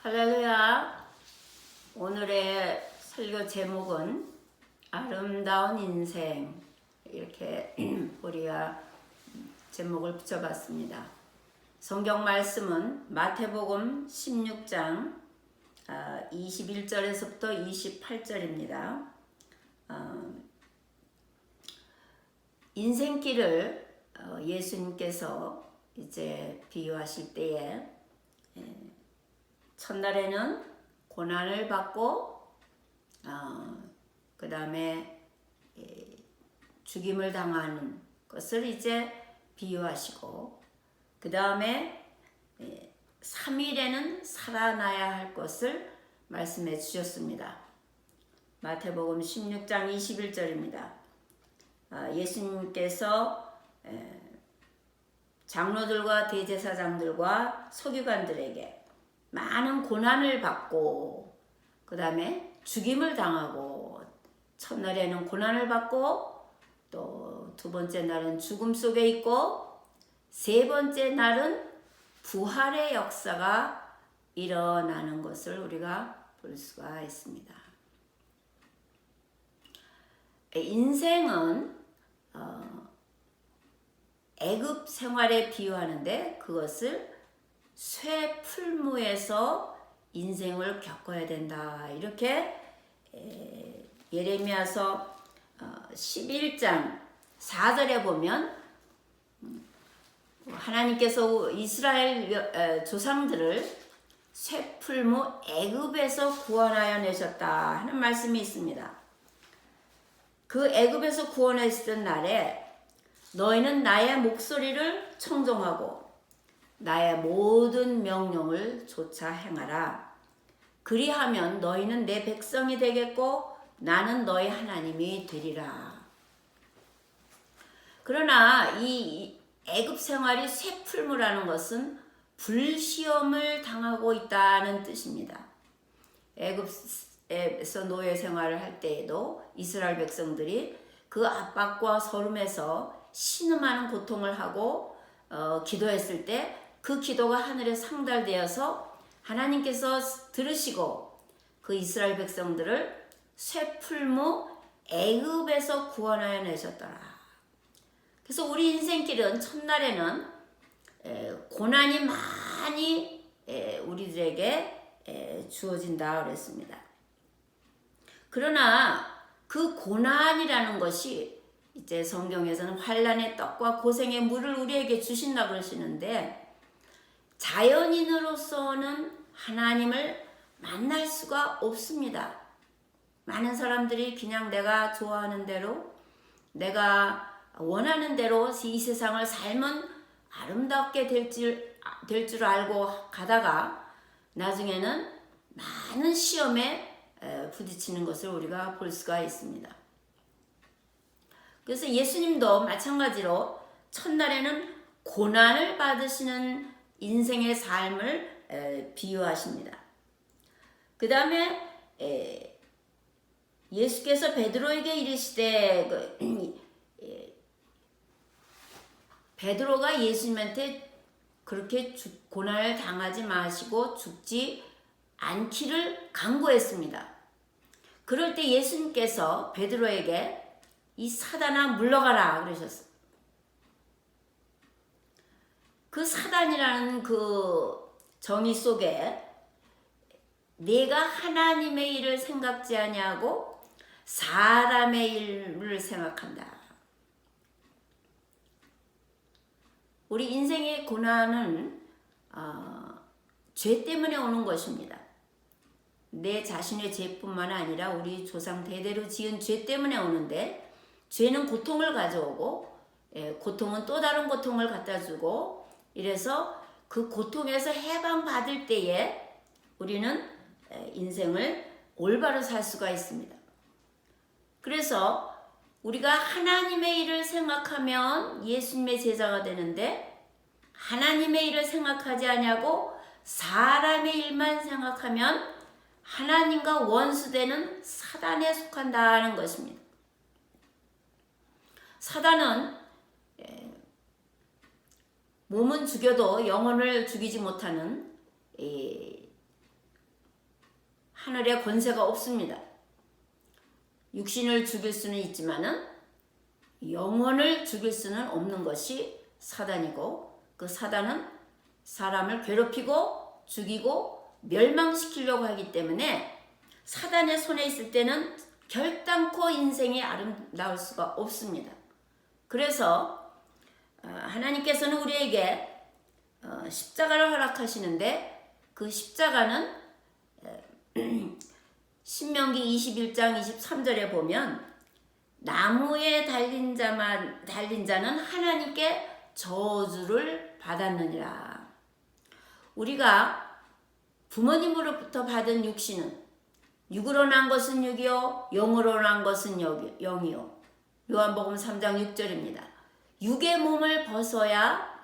할렐루야. 오늘의 설교 제목은 아름다운 인생, 이렇게 우리가 제목을 붙여봤습니다. 성경 말씀은 마태복음 16장 21절에서부터 28절입니다. 인생길을 예수님께서 이제 비유하실 때에 첫날에는 고난을 받고 그 다음에 죽임을 당하는 것을 이제 비유하시고, 그 다음에 3일에는 살아나야 할 것을 말씀해 주셨습니다. 마태복음 16장 21절입니다. 예수님께서 장로들과 대제사장들과 서기관들에게 많은 고난을 받고, 그 다음에 죽임을 당하고, 첫날에는 고난을 받고, 또 두 번째 날은 죽음 속에 있고, 세 번째 날은 부활의 역사가 일어나는 것을 우리가 볼 수가 있습니다. 인생은 애굽 생활에 비유하는데, 그것을 쇠풀무에서 인생을 겪어야 된다, 이렇게 예레미야서 11장 4절에 보면 하나님께서 이스라엘 조상들을 쇠풀무 애굽에서 구원하여 내셨다 하는 말씀이 있습니다. 그 애굽에서 구원했던 날에 너희는 나의 목소리를 청종하고 나의 모든 명령을 좇아 행하라. 그리하면 너희는 내 백성이 되겠고 나는 너희 하나님이 되리라. 그러나 이 애굽 생활이 쇠풀무라는 것은 불시험을 당하고 있다는 뜻입니다. 애굽에서 노예 생활을 할 때에도 이스라엘 백성들이 그 압박과 서름에서 신음하는 고통을 하고 기도했을 때 그 기도가 하늘에 상달되어서 하나님께서 들으시고 그 이스라엘 백성들을 쇠풀무 애굽에서 구원하여 내셨더라. 그래서 우리 인생길은 첫날에는 고난이 많이 우리들에게 주어진다 그랬습니다. 그러나 그 고난이라는 것이 이제 성경에서는 환난의 떡과 고생의 물을 우리에게 주신다 그러시는데, 자연인으로서는 하나님을 만날 수가 없습니다. 많은 사람들이 그냥 내가 좋아하는 대로, 내가 원하는 대로 이 세상을 살면 아름답게 될 줄 알고 가다가 나중에는 많은 시험에 부딪히는 것을 우리가 볼 수가 있습니다. 그래서 예수님도 마찬가지로 첫날에는 고난을 받으시는 인생의 삶을 비유하십니다. 그 다음에 예수께서 베드로에게 이르시되, 베드로가 예수님한테 그렇게 고난을 당하지 마시고 죽지 않기를 간구했습니다. 그럴 때 예수님께서 베드로에게 이 사단아 물러가라 그러셨어요. 그 사단이라는 그 정의 속에 내가 하나님의 일을 생각지 아니하고 사람의 일을 생각한다. 우리 인생의 고난은 죄 때문에 오는 것입니다. 내 자신의 죄뿐만 아니라 우리 조상 대대로 지은 죄 때문에 오는데, 죄는 고통을 가져오고 고통은 또 다른 고통을 갖다 주고, 이래서 그 고통에서 해방받을 때에 우리는 인생을 올바로 살 수가 있습니다. 그래서 우리가 하나님의 일을 생각하면 예수님의 제자가 되는데, 하나님의 일을 생각하지 아니하고 사람의 일만 생각하면 하나님과 원수되는 사단에 속한다는 것입니다. 사단은 몸은 죽여도 영혼을 죽이지 못하는 하늘에 권세가 없습니다. 육신을 죽일 수는 있지만은 영혼을 죽일 수는 없는 것이 사단이고, 그 사단은 사람을 괴롭히고 죽이고 멸망시키려고 하기 때문에 사단의 손에 있을 때는 결단코 인생이 아름다울 수가 없습니다. 그래서 하나님께서는 우리에게 십자가를 허락하시는데, 그 십자가는 신명기 21장 23절에 보면 나무에 달린 자는 하나님께 저주를 받았느니라. 우리가 부모님으로부터 받은 육신은 육으로 난 것은 육이요 영으로 난 것은 영이요. 요한복음 3장 6절입니다. 육의 몸을 벗어야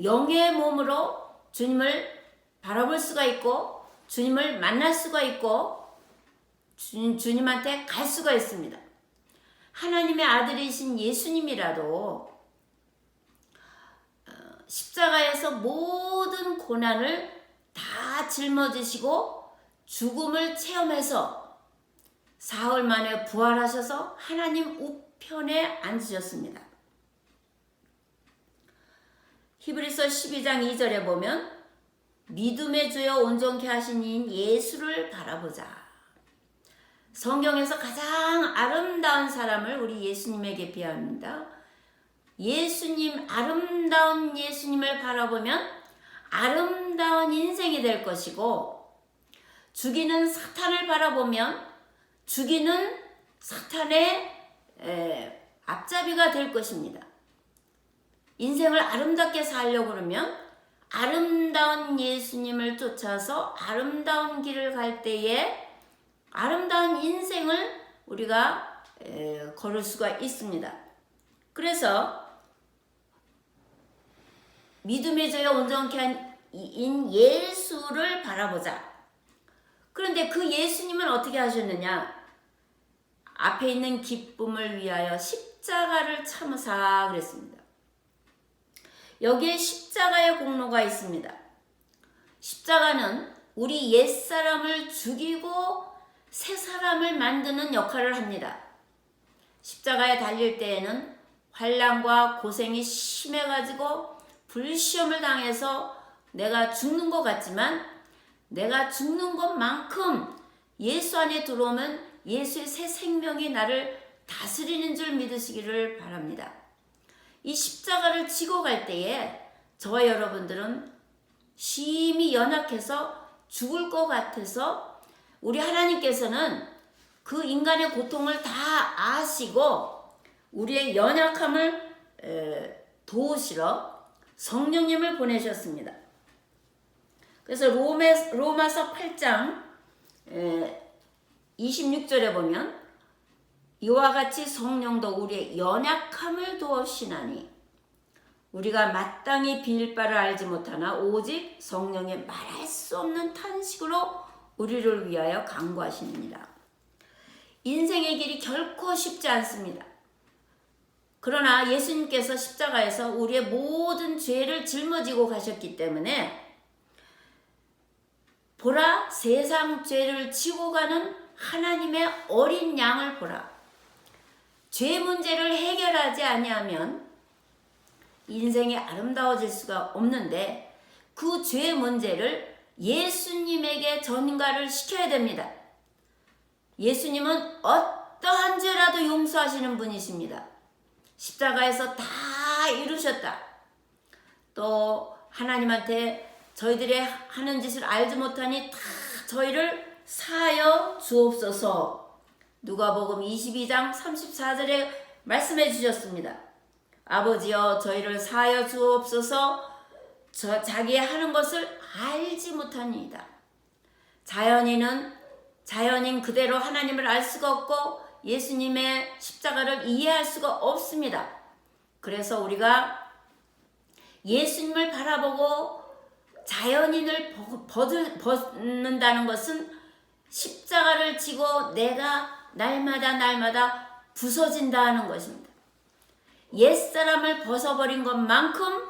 영의 몸으로 주님을 바라볼 수가 있고 주님을 만날 수가 있고 주님한테 갈 수가 있습니다. 하나님의 아들이신 예수님이라도 십자가에서 모든 고난을 다 짊어지시고 죽음을 체험해서 사흘 만에 부활하셔서 하나님 우편에 앉으셨습니다. 히브리서 12장 2절에 보면 믿음의 주여 온전케 하신 이인 예수를 바라보자. 성경에서 가장 아름다운 사람을 우리 예수님에게 비합니다. 아름다운 예수님을 바라보면 아름다운 인생이 될 것이고, 죽이는 사탄을 바라보면 죽이는 사탄의 앞잡이가 될 것입니다. 인생을 아름답게 살려고 그러면 아름다운 예수님을 쫓아서 아름다운 길을 갈 때에 아름다운 인생을 우리가 걸을 수가 있습니다. 그래서 믿음의 저여 온전케 한 이인 예수를 바라보자. 그런데 그 예수님은 어떻게 하셨느냐? 앞에 있는 기쁨을 위하여 십자가를 참으사 그랬습니다. 여기에 십자가의 공로가 있습니다. 십자가는 우리 옛사람을 죽이고 새 사람을 만드는 역할을 합니다. 십자가에 달릴 때에는 환난과 고생이 심해가지고 불시험을 당해서 내가 죽는 것 같지만, 내가 죽는 것만큼 예수 안에 들어오면 예수의 새 생명이 나를 다스리는 줄 믿으시기를 바랍니다. 이 십자가를 지고 갈 때에 저와 여러분들은 심히 연약해서 죽을 것 같아서 우리 하나님께서는 그 인간의 고통을 다 아시고 우리의 연약함을 도우시러 성령님을 보내셨습니다. 그래서 로마서 8장 26절에 보면 이와 같이 성령도 우리의 연약함을 도우시나니 우리가 마땅히 빌 바를 알지 못하나 오직 성령의 말할 수 없는 탄식으로 우리를 위하여 간구하시느니라. 인생의 길이 결코 쉽지 않습니다. 그러나 예수님께서 십자가에서 우리의 모든 죄를 짊어지고 가셨기 때문에 보라, 세상 죄를 지고 가는 하나님의 어린 양을 보라. 죄 문제를 해결하지 아니하면 인생이 아름다워질 수가 없는데 그 죄 문제를 예수님에게 전가를 시켜야 됩니다. 예수님은 어떠한 죄라도 용서하시는 분이십니다. 십자가에서 다 이루셨다. 또 하나님한테 저희들의 하는 짓을 알지 못하니 다 저희를 사하여 주옵소서. 누가복음 22장 34절에 말씀해 주셨습니다. 아버지여 저희를 사하여 주옵소서. 자기의 하는 것을 알지 못하니이다. 자연인 그대로 하나님을 알 수가 없고 예수님의 십자가를 이해할 수가 없습니다. 그래서 우리가 예수님을 바라보고 자연인을 벗는다는 것은 십자가를 지고 내가 날마다 부서진다는 것입니다. 옛사람을 벗어버린 것만큼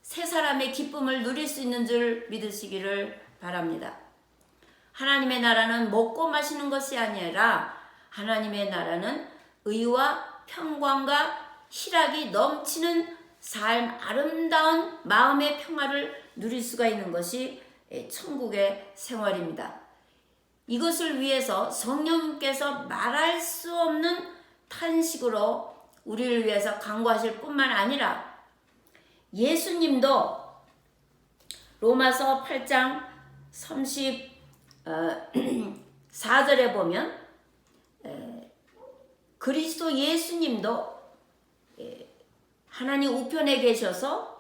새 사람의 기쁨을 누릴 수 있는 줄 믿으시기를 바랍니다. 하나님의 나라는 먹고 마시는 것이 아니라 하나님의 나라는 의와 평강과 희락이 넘치는 삶, 아름다운 마음의 평화를 누릴 수가 있는 것이 천국의 생활입니다. 이것을 위해서 성령님께서 말할 수 없는 탄식으로 우리를 위해서 간구하실 뿐만 아니라 예수님도 로마서 8장 34절에 보면 그리스도 예수님도 하나님 우편에 계셔서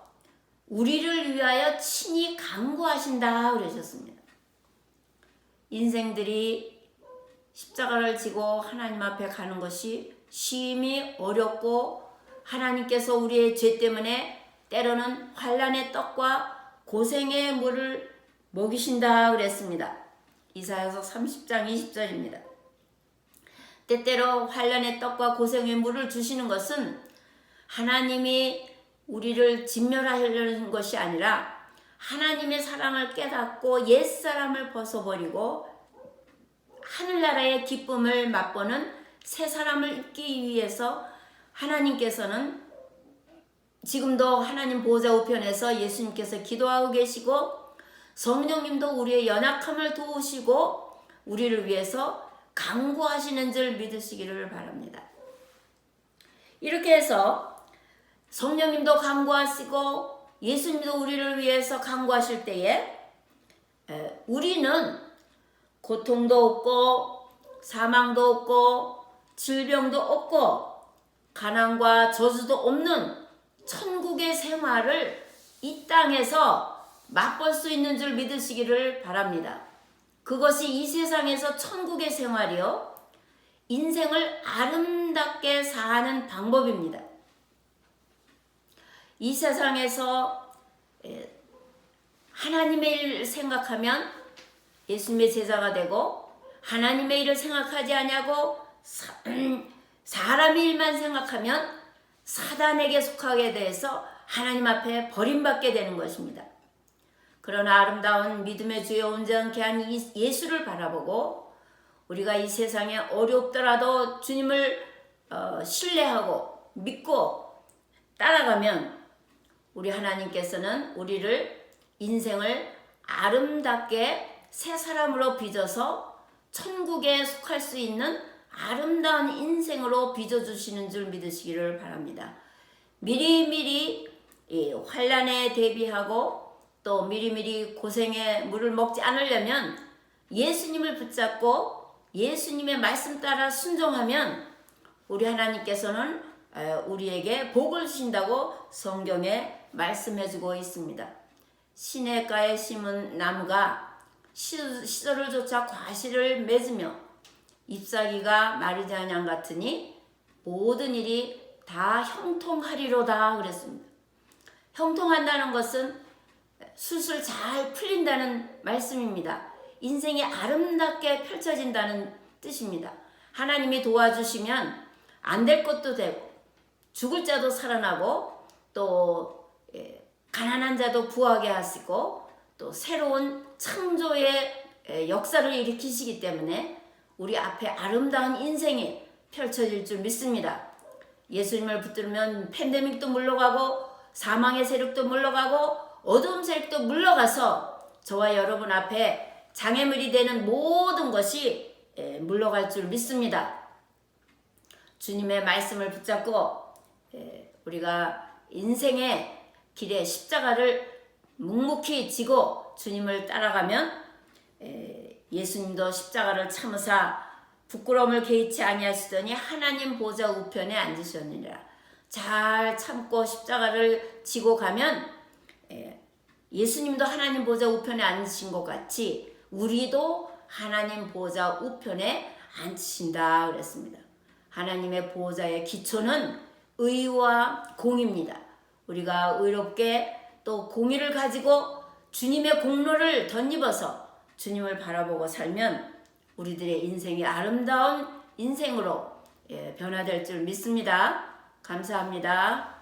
우리를 위하여 친히 간구하신다 그러셨습니다. 인생들이 십자가를 지고 하나님 앞에 가는 것이 심히 어렵고 하나님께서 우리의 죄 때문에 때로는 환난의 떡과 고생의 물을 먹이신다 그랬습니다. 이사야서 30장 20절입니다. 때때로 환난의 떡과 고생의 물을 주시는 것은 하나님이 우리를 진멸하려는 것이 아니라 하나님의 사랑을 깨닫고 옛사람을 벗어버리고 하늘나라의 기쁨을 맛보는 새 사람을 입기 위해서 하나님께서는 지금도 하나님 보좌 우편에서 예수님께서 기도하고 계시고 성령님도 우리의 연약함을 도우시고 우리를 위해서 간구하시는 줄 믿으시기를 바랍니다. 이렇게 해서 성령님도 간구하시고 예수님도 우리를 위해서 간구하실 때에 우리는 고통도 없고 사망도 없고 질병도 없고 가난과 저주도 없는 천국의 생활을 이 땅에서 맛볼 수 있는 줄 믿으시기를 바랍니다. 그것이 이 세상에서 천국의 생활이요 인생을 아름답게 사는 방법입니다. 이 세상에서 하나님의 일을 생각하면 예수님의 제자가 되고 하나님의 일을 생각하지 아니하고 사람의 일만 생각하면 사단에게 속하게 돼서 하나님 앞에 버림받게 되는 것입니다. 그러나 아름다운 믿음의 주여 온전케 한 예수를 바라보고 우리가 이 세상에 어렵더라도 주님을 신뢰하고 믿고 따라가면 우리 하나님께서는 우리를 인생을 아름답게 새 사람으로 빚어서 천국에 속할 수 있는 아름다운 인생으로 빚어주시는 줄 믿으시기를 바랍니다. 미리미리 환난에 대비하고 또 미리미리 고생의 물을 먹지 않으려면 예수님을 붙잡고 예수님의 말씀 따라 순종하면 우리 하나님께서는 우리에게 복을 주신다고 성경에 말씀해주고 있습니다. 시냇가에 심은 나무가 시절을 쫓아 과실을 맺으며 잎사귀가 마르지 아니함 같으니 모든 일이 다 형통하리로다 그랬습니다. 형통한다는 것은 술술 잘 풀린다는 말씀입니다. 인생이 아름답게 펼쳐진다는 뜻입니다. 하나님이 도와주시면 안 될 것도 되고 죽을 자도 살아나고 또 가난한 자도 부하게 하시고 또 새로운 창조의 역사를 일으키시기 때문에 우리 앞에 아름다운 인생이 펼쳐질 줄 믿습니다. 예수님을 붙들면 팬데믹도 물러가고 사망의 세력도 물러가고 어두움 세력도 물러가서 저와 여러분 앞에 장애물이 되는 모든 것이 물러갈 줄 믿습니다. 주님의 말씀을 붙잡고 우리가 인생의 길에 십자가를 묵묵히 지고 주님을 따라가면 예수님도 십자가를 참으사 부끄러움을 개의치 아니하시더니 하나님 보좌 우편에 앉으셨느니라. 잘 참고 십자가를 지고 가면 예수님도 하나님 보좌 우편에 앉으신 것 같이 우리도 하나님 보좌 우편에 앉으신다 그랬습니다. 하나님의 보좌의 기초는 의와 공입니다. 우리가 의롭게 또 공의를 가지고 주님의 공로를 덧입어서 주님을 바라보고 살면 우리들의 인생이 아름다운 인생으로 변화될 줄 믿습니다. 감사합니다.